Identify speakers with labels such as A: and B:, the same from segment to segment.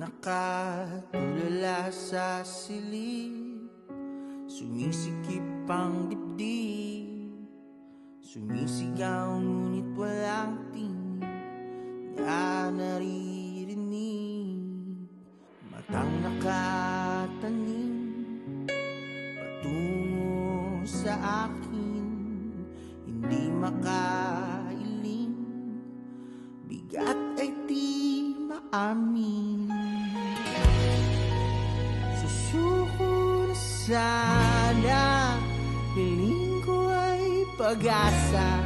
A: nakatulala sa silid, sumisikip ang dibdib, sumisigaw ngunit walang tinig na naririnig. Matang nakatanim patungo sa akin, hindi makailing, bigat ay di maamin. Susuko na sana, piling ko ay pag-asa,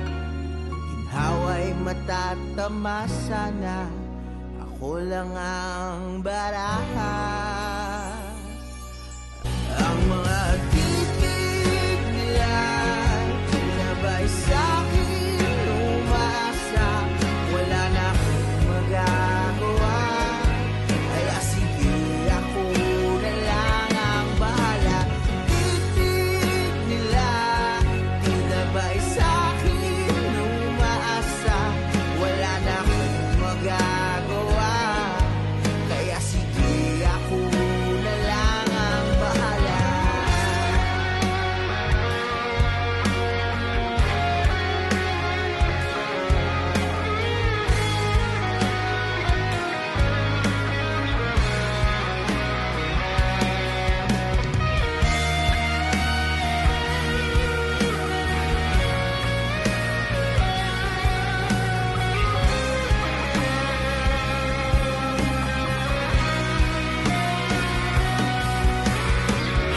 A: ginhawa'y matatamasa na, ako lang ang baraha. Ang mga titig nila sinabay sa'kin umasa, wala na akong magagawa, kaya sige ako na lang ang bahala. Titig nila sinabay sa'kin umaasa, wala na akong magagawa, kaya sige ako na lang ang bahala.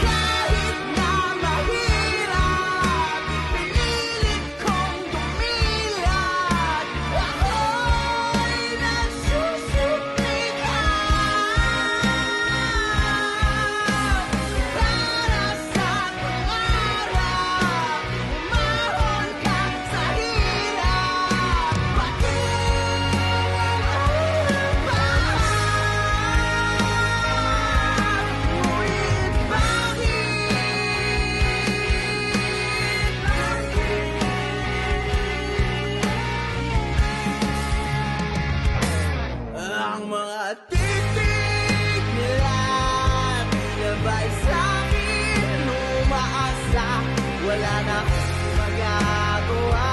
A: Kahit na mahirap, pinilit kong dumilat, ako'y nagsusuplikan para sa pangarap. Umahon ka sa hirap, patungo ang bahay. Ngunit ang mga titig nila nilabay sa'kin umaasa, wala na akong magagawa,